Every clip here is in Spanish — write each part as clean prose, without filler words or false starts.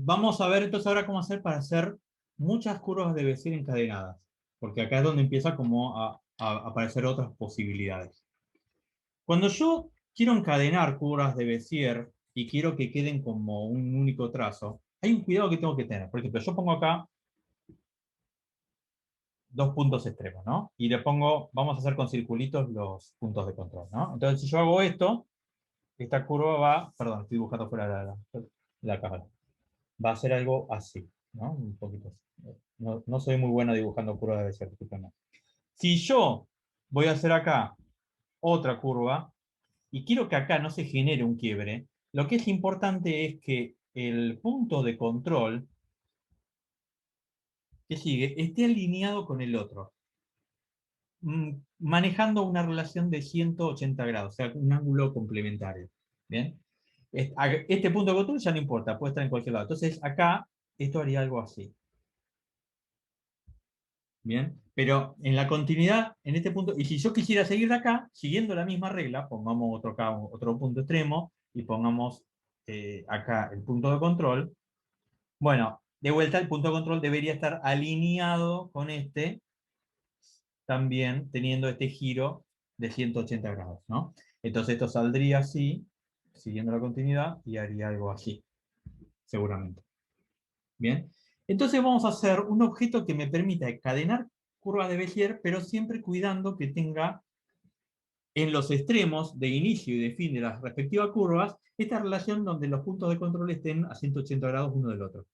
Vamos a ver entonces ahora cómo hacer para hacer muchas curvas de Bézier encadenadas, porque acá es donde empieza como a aparecer otras posibilidades. Cuando yo quiero encadenar curvas de Bézier y quiero que queden como un único trazo, hay un cuidado que tengo que tener. Por ejemplo, yo pongo acá dos puntos extremos, ¿no? Y le pongo, vamos a hacer con circulitos los puntos de control, ¿no? Entonces, si yo hago esto, esta curva va, perdón, estoy dibujando fuera de la cámara, va a ser algo así, ¿no? Un poquito así. No soy muy bueno dibujando curvas de Bézier, discúlpenme. Si yo voy a hacer acá otra curva y quiero que acá no se genere un quiebre, lo que es importante es que el punto de control que sigue esté alineado con el otro, manejando una relación de 180 grados, o sea, un ángulo complementario. ¿Bien? Este punto de control ya no importa, puede estar en cualquier lado. Entonces, acá, esto haría algo así. ¿Bien? Pero en la continuidad, en este punto, y si yo quisiera seguir de acá, siguiendo la misma regla, pongamos otro, acá, otro punto extremo y pongamos acá el punto de control. Bueno, de vuelta el punto de control debería estar alineado con este, también teniendo este giro de 180 grados, ¿no? Entonces esto saldría así, siguiendo la continuidad, y haría algo así, seguramente. Bien. Entonces vamos a hacer un objeto que me permita encadenar curvas de Bézier, pero siempre cuidando que tenga en los extremos de inicio y de fin de las respectivas curvas esta relación donde los puntos de control estén a 180 grados uno del otro.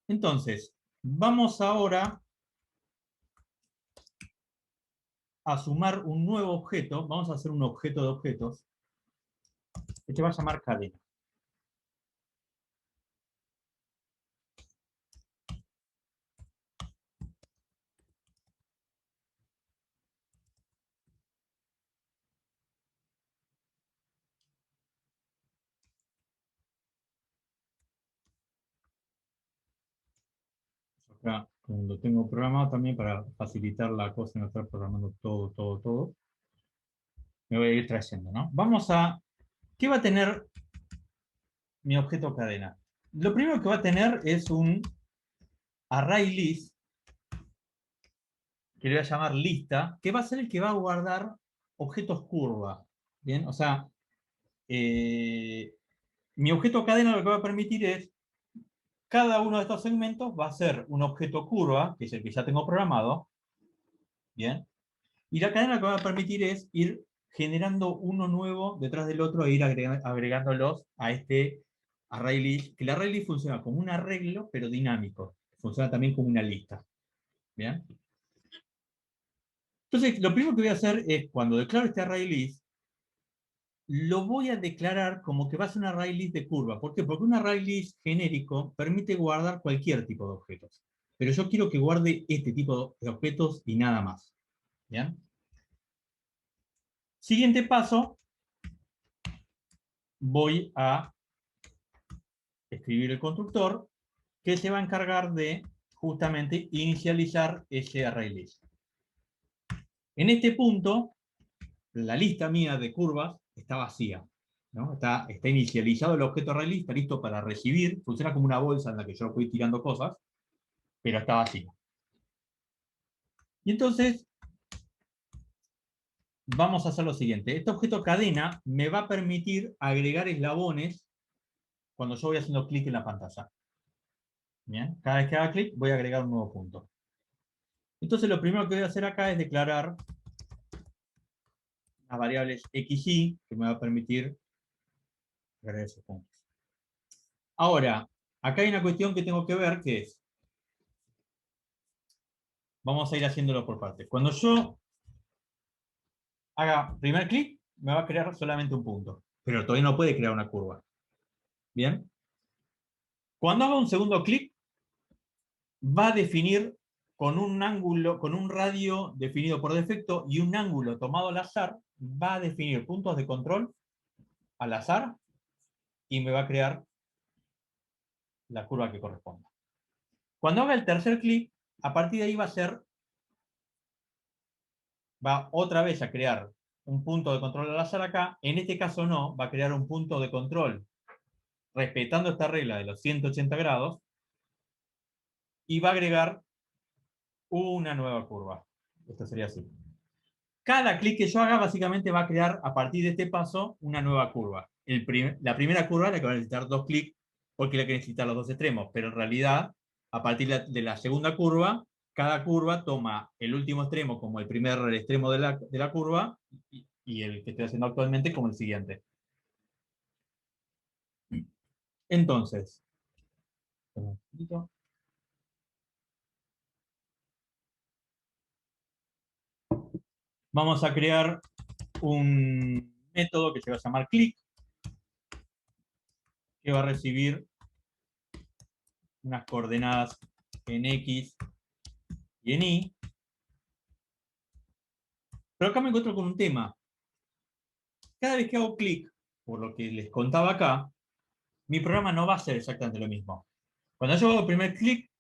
Entonces, vamos ahora a sumar un nuevo objeto. Vamos a hacer un objeto de objetos. Este va a llamar cadena. Acá, cuando tengo programado también para facilitar la cosa, no estar programando todo, me voy a ir trayendo, ¿no? Vamos a... ¿Qué va a tener mi objeto cadena? Lo primero que va a tener es un array list, que le voy a llamar lista, que va a ser el que va a guardar objetos curva. ¿Bien? O sea, eh, mi objeto cadena lo que va a permitir es, cada uno de estos segmentos va a ser un objeto curva, que es el que ya tengo programado, ¿bien? Y la cadena lo que va a permitir es ir generando uno nuevo detrás del otro e ir agregándolos a este array list, que el array list funciona como un arreglo, pero dinámico. Funciona también como una lista. ¿Bien? Entonces, lo primero que voy a hacer es, cuando declaro este array list, lo voy a declarar como que va a ser un array list de curva. ¿Por qué? Porque un array list genérico permite guardar cualquier tipo de objetos. Pero yo quiero que guarde este tipo de objetos y nada más. ¿Bien? Siguiente paso, voy a escribir el constructor que se va a encargar de justamente inicializar ese array list. En este punto, la lista mía de curvas está vacía. ¿No? Está inicializado el objeto array list, está listo para recibir, funciona como una bolsa en la que yo voy tirando cosas, pero está vacía. Y entonces, vamos a hacer lo siguiente. Este objeto cadena me va a permitir agregar eslabones cuando yo voy haciendo clic en la pantalla. ¿Bien? Cada vez que haga clic, voy a agregar un nuevo punto. Entonces, lo primero que voy a hacer acá es declarar las variables x y, que me va a permitir agregar esos puntos. Ahora, acá hay una cuestión que tengo que ver, que es, vamos a ir haciéndolo por partes. Cuando yo haga primer clic, me va a crear solamente un punto, pero todavía no puede crear una curva. ¿Bien? Cuando haga un segundo clic, va a definir con un ángulo, con un radio definido por defecto y un ángulo tomado al azar, va a definir puntos de control al azar y me va a crear la curva que corresponda. Cuando haga el tercer clic, a partir de ahí va otra vez a crear un punto de control al azar acá. En este caso no, va a crear un punto de control respetando esta regla de los 180 grados y va a agregar una nueva curva. Esto sería así. Cada clic que yo haga básicamente va a crear a partir de este paso una nueva curva. La primera curva la que va a necesitar dos clics porque la que necesita los dos extremos, pero en realidad a partir de la segunda curva, cada curva toma el último extremo como el primer extremo de la curva y el que estoy haciendo actualmente como el siguiente. Entonces, vamos a crear un método que se va a llamar click, que va a recibir unas coordenadas en X y en Y. Pero acá me encuentro con un tema. Cada vez que hago clic, por lo que les contaba acá, mi programa no va a hacer exactamente lo mismo. Cuando yo hago el primer clic,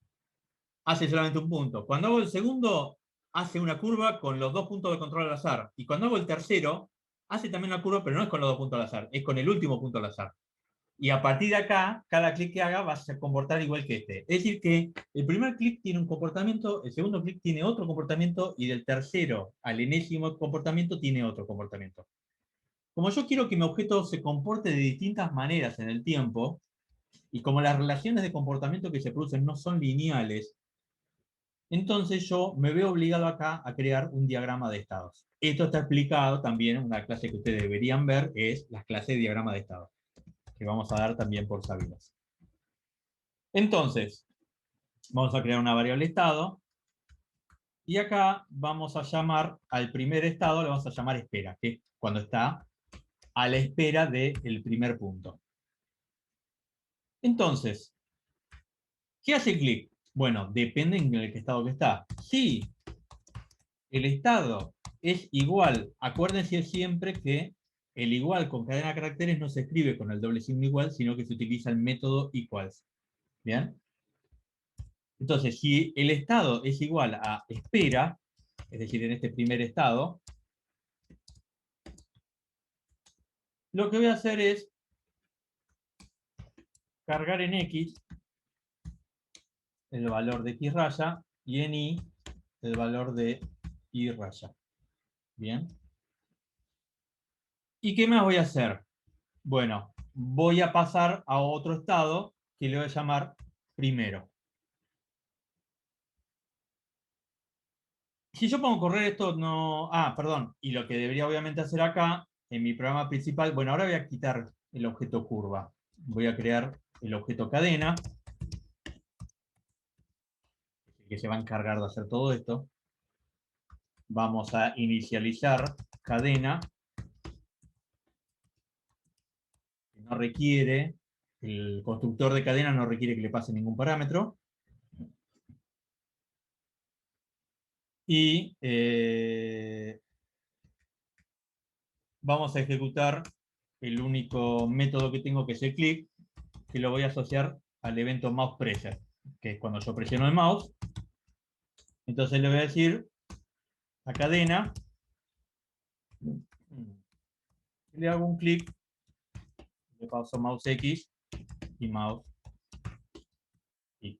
hace solamente un punto. Cuando hago el segundo, hace una curva con los dos puntos de control al azar. Y cuando hago el tercero, hace también una curva, pero no es con los dos puntos al azar, es con el último punto al azar. Y a partir de acá, cada clic que haga va a comportar igual que este. Es decir, que el primer clic tiene un comportamiento, el segundo clic tiene otro comportamiento y del tercero al enésimo comportamiento tiene otro comportamiento. Como yo quiero que mi objeto se comporte de distintas maneras en el tiempo, y como las relaciones de comportamiento que se producen no son lineales, entonces yo me veo obligado acá a crear un diagrama de estados. Esto está explicado también en una clase que ustedes deberían ver, es las clases de diagrama de estados, que vamos a dar también por sabidas. Entonces, vamos a crear una variable estado, y acá vamos a llamar al primer estado, le vamos a llamar espera, que es cuando está a la espera del primer punto. Entonces, ¿qué hace clic? Bueno, depende en el estado que está. Si el estado es igual, acuérdense siempre que el igual con cadena de caracteres no se escribe con el doble signo igual, sino que se utiliza el método equals. ¿Bien? Entonces, si el estado es igual a espera, es decir, en este primer estado, lo que voy a hacer es cargar en X el valor de X raya y en Y el valor de Y raya. ¿Bien? ¿Y qué más voy a hacer? Bueno, voy a pasar a otro estado que le voy a llamar primero. Si yo pongo correr esto, no... Ah, perdón. Y lo que debería obviamente hacer acá, en mi programa principal, bueno, ahora voy a quitar el objeto curva. Voy a crear el objeto cadena, que se va a encargar de hacer todo esto. Vamos a inicializar cadena, que no requiere, el constructor de cadena no requiere que le pase ningún parámetro. Y vamos a ejecutar el único método que tengo, que es el click, que lo voy a asociar al evento mouse pressure, que es cuando yo presiono el mouse. Entonces le voy a decir a cadena, le hago un clic, le paso mouse X y mouse Y.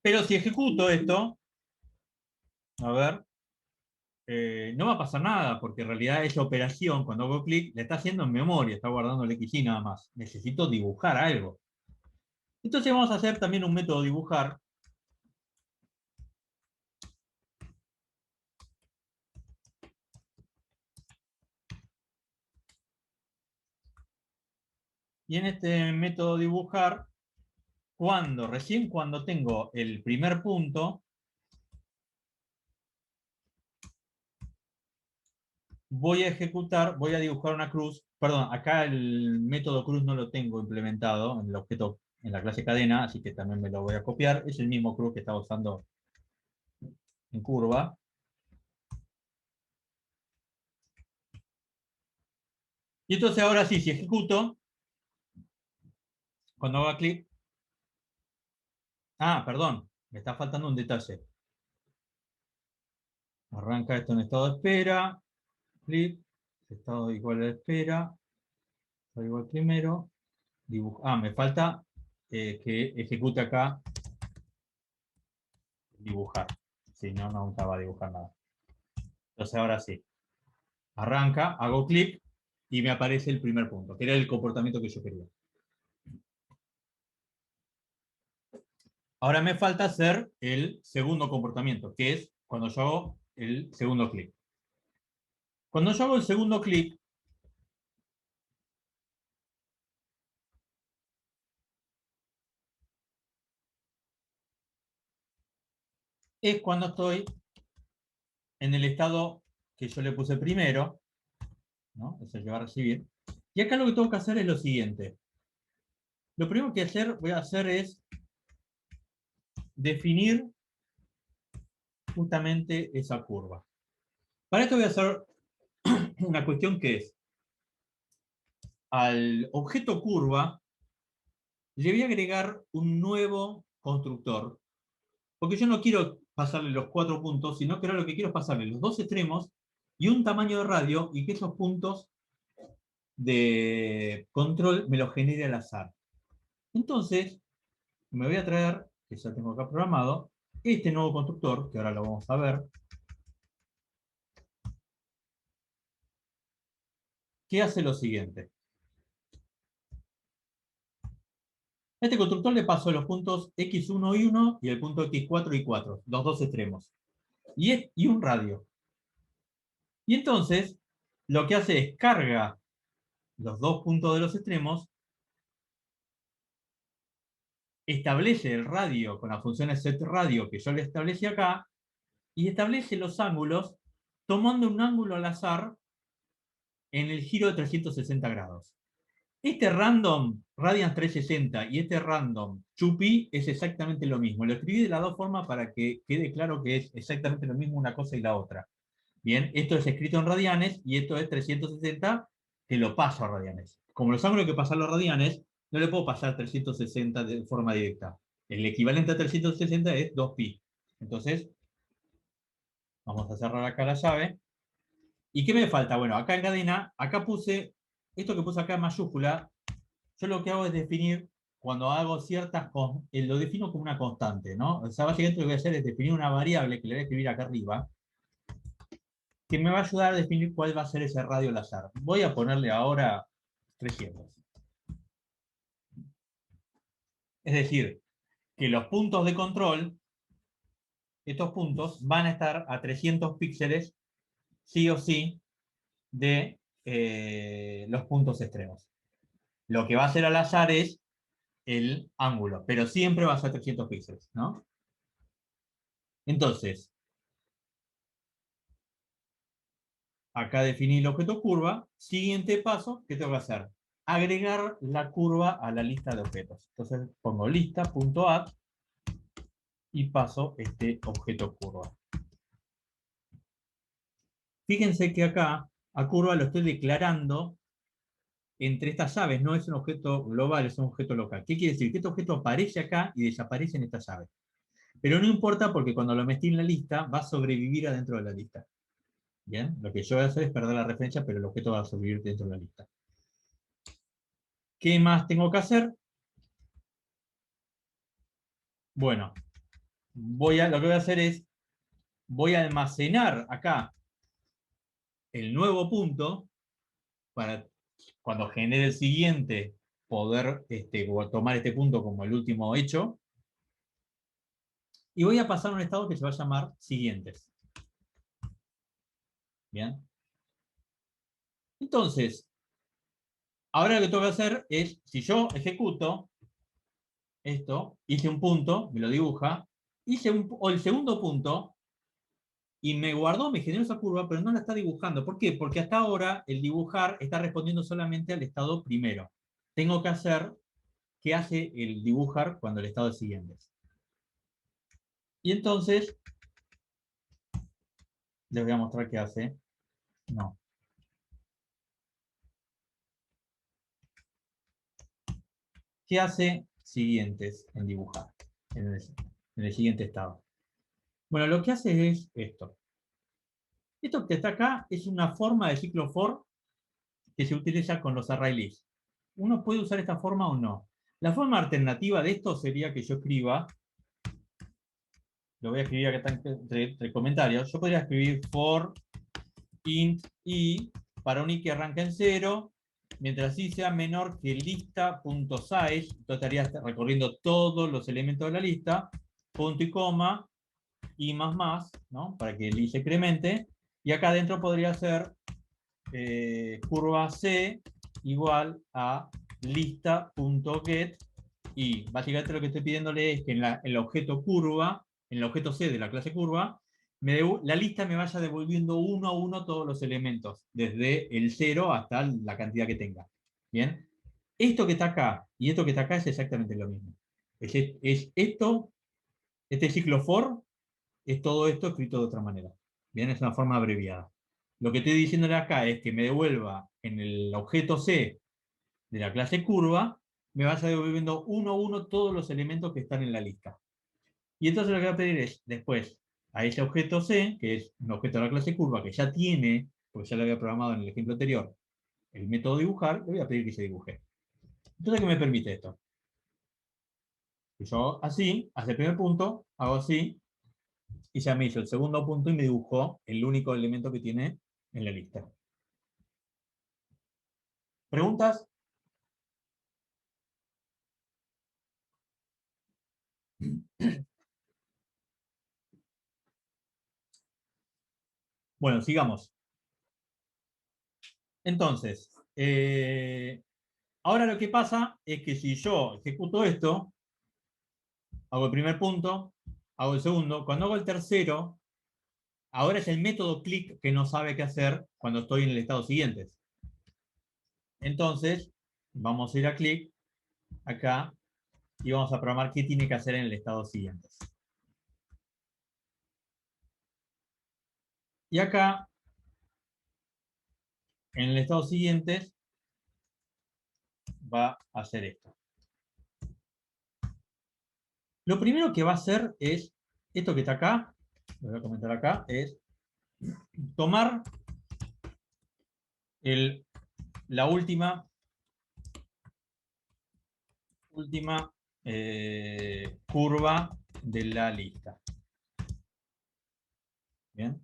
Pero si ejecuto esto, a ver, no va a pasar nada, porque en realidad esa operación, cuando hago clic, la está haciendo en memoria, está guardando el X y nada más. Necesito dibujar algo. Entonces vamos a hacer también un método dibujar. Y en este método dibujar, recién cuando tengo el primer punto, voy a ejecutar, voy a dibujar una cruz. Perdón, acá el método cruz no lo tengo implementado en el objeto, en la clase cadena, así que también me lo voy a copiar. Es el mismo cruz que estaba usando en curva. Y entonces ahora sí, si ejecuto, cuando haga clic, perdón, me está faltando un detalle. Arranca esto en estado de espera. Clic. Estado igual a espera. Estado igual primero. Me falta que ejecute acá dibujar. Si no, nunca va a dibujar nada. Entonces ahora sí. Arranca, hago clic y me aparece el primer punto, que era el comportamiento que yo quería. Ahora me falta hacer el segundo comportamiento, que es cuando yo hago el segundo clic. Cuando yo hago el segundo clic, es cuando estoy en el estado que yo le puse primero, ¿no? Eso yo voy a recibir. Y acá lo que tengo que hacer es lo siguiente. Lo primero que voy a hacer es definir justamente esa curva. Para esto voy a hacer una cuestión que es, al objeto curva le voy a agregar un nuevo constructor, porque yo no quiero pasarle los 4 puntos, sino que ahora lo que quiero es pasarle los 2 extremos y un tamaño de radio y que esos puntos de control me los genere al azar. Entonces, me voy a traer, que ya tengo acá programado, este nuevo constructor, que ahora lo vamos a ver, que hace lo siguiente. A este constructor le paso los puntos x1 y 1 y el punto x4 y 4, los 2 extremos, y un radio. Y entonces, lo que hace es carga los 2 puntos de los extremos, establece el radio con las funciones setRadio que yo le establecí acá, y establece los ángulos tomando un ángulo al azar en el giro de 360 grados. Este random, Radian 360, y este random, Chupi, es exactamente lo mismo. Lo escribí de las dos formas para que quede claro que es exactamente lo mismo una cosa y la otra. Bien, esto es escrito en radianes y esto es 360 que lo paso a radianes. Como los ángulos que pasan los radianes, no le puedo pasar 360 de forma directa. El equivalente a 360 es 2pi. Entonces, vamos a cerrar acá la llave. ¿Y qué me falta? Bueno, acá en cadena, acá puse, esto que puse acá en mayúscula, yo lo que hago es definir, cuando hago ciertas, lo defino como una constante, ¿no? O sea, básicamente lo que voy a hacer es definir una variable que le voy a escribir acá arriba, que me va a ayudar a definir cuál va a ser ese radio al azar. Voy a ponerle ahora 300. Es decir, que los puntos de control, estos puntos, van a estar a 300 píxeles, sí o sí, de los puntos extremos. Lo que va a hacer al azar es el ángulo, pero siempre va a ser 300 píxeles, ¿no? Entonces, acá definí el objeto curva. Siguiente paso, ¿qué tengo que hacer? Agregar la curva a la lista de objetos. Entonces pongo lista.add y paso este objeto curva. Fíjense que acá a curva lo estoy declarando entre estas llaves, no es un objeto global, es un objeto local. ¿Qué quiere decir? Que este objeto aparece acá y desaparece en esta llave. Pero no importa porque cuando lo metí en la lista va a sobrevivir adentro de la lista. Bien, lo que yo voy a hacer es perder la referencia, pero el objeto va a sobrevivir dentro de la lista. ¿Qué más tengo que hacer? Bueno, lo que voy a hacer es, voy a almacenar acá el nuevo punto para cuando genere el siguiente poder tomar este punto como el último hecho. Y voy a pasar a un estado que se va a llamar siguientes. Bien. Entonces, ahora lo que tengo que hacer es, si yo ejecuto esto, hice un punto, me lo dibuja, o el segundo punto, y me guardó, me generó esa curva, pero no la está dibujando. ¿Por qué? Porque hasta ahora el dibujar está respondiendo solamente al estado primero. Tengo que hacer qué hace el dibujar cuando el estado es siguiente. Y entonces, les voy a mostrar qué hace. No. ¿Qué hace siguientes en dibujar? En el siguiente estado. Bueno, lo que hace es esto. Esto que está acá es una forma de ciclo for que se utiliza con los array lists. Uno puede usar esta forma o no. La forma alternativa de esto sería que yo escriba, lo voy a escribir acá entre comentarios, yo podría escribir for int i para un i que arranca en 0, mientras i sea menor que lista.size, entonces estaría recorriendo todos los elementos de la lista, punto y coma, i más, ¿no? Para que el i se incremente, y acá adentro podría ser curva c igual a lista.get, y básicamente lo que estoy pidiéndole es que en el objeto curva, en el objeto c de la clase curva, la lista me vaya devolviendo uno a uno todos los elementos, desde el 0 hasta la cantidad que tenga. ¿Bien? Esto que está acá y esto que está acá es exactamente lo mismo. Es esto, este ciclo for, es todo esto escrito de otra manera. Bien, es una forma abreviada. Lo que estoy diciéndole acá es que me devuelva en el objeto C de la clase curva, me vaya devolviendo uno a uno todos los elementos que están en la lista. Y entonces lo que voy a pedir es, después, a ese objeto C, que es un objeto de la clase curva, que ya tiene, porque ya lo había programado en el ejemplo anterior, el método dibujar, le voy a pedir que se dibuje. Entonces, ¿qué me permite esto? Que yo así, hacia el primer punto, hago así, y ya me hizo el segundo punto y me dibujó el único elemento que tiene en la lista. ¿Preguntas? Bueno, sigamos. Entonces, ahora lo que pasa es que si yo ejecuto esto, hago el primer punto, hago el segundo, cuando hago el tercero, ahora es el método click que no sabe qué hacer cuando estoy en el estado siguiente. Entonces, vamos a ir a click, acá, y vamos a programar qué tiene que hacer en el estado siguiente. Y acá, en el estado siguiente, va a hacer esto. Lo primero que va a hacer es, esto que está acá, lo voy a comentar acá, es tomar la última curva de la lista. Bien.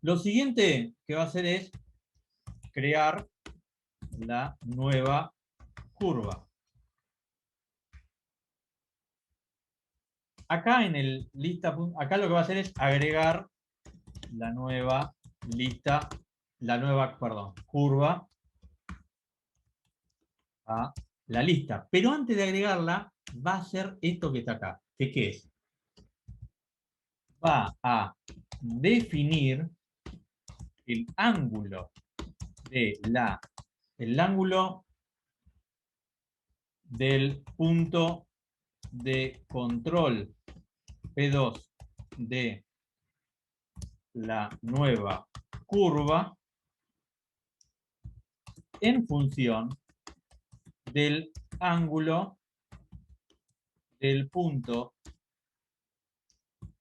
Lo siguiente que va a hacer es crear la nueva curva. Acá en el lista, acá lo que va a hacer es agregar la nueva lista, curva a la lista. Pero antes de agregarla, va a hacer esto que está acá. ¿Qué es? Va a definir el ángulo el ángulo del punto de control P2 de la nueva curva en función del ángulo del punto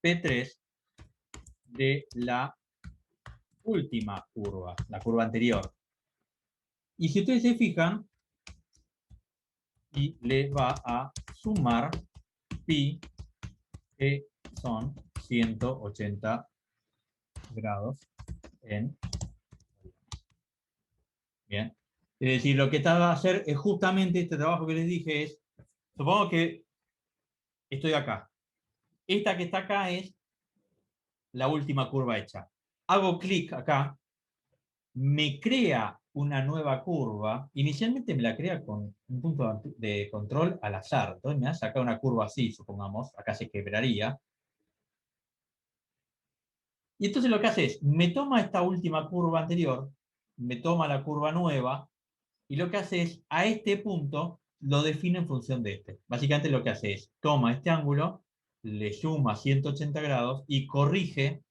P3 de la última curva, la curva anterior. Y si ustedes se fijan, y le va a sumar pi, que son 180 grados en... Bien. Es decir, lo que está a hacer es justamente este trabajo que les dije es, supongo que estoy acá. Esta que está acá es la última curva hecha. Hago clic acá, me crea una nueva curva. Inicialmente me la crea con un punto de control al azar. Entonces me ha sacado una curva así, supongamos. Acá se quebraría. Y entonces lo que hace es, me toma esta última curva anterior, me toma la curva nueva, y lo que hace es, a este punto, lo define en función de este. Básicamente lo que hace es, toma este ángulo, le suma 180 grados y corrige,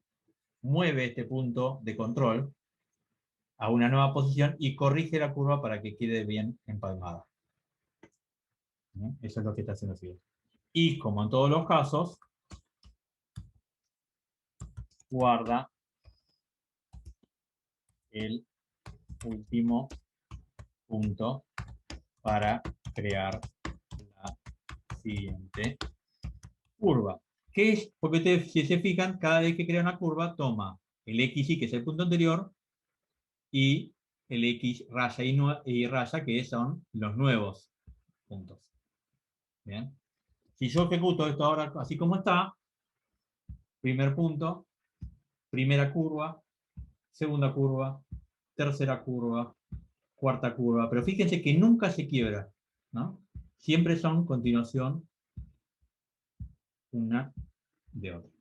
mueve este punto de control a una nueva posición y corrige la curva para que quede bien empalmada. Eso es lo que está haciendo así. Y como en todos los casos, guarda el último punto para crear la siguiente curva. ¿Qué es? Porque ustedes, si se fijan, cada vez que crea una curva, toma el XY, que es el punto anterior, y el X raya y raya, que son los nuevos puntos. ¿Bien? Si yo ejecuto esto ahora así como está, primer punto, primera curva, segunda curva, tercera curva, cuarta curva, pero fíjense que nunca se quiebra, ¿no? Siempre son continuación una de otra.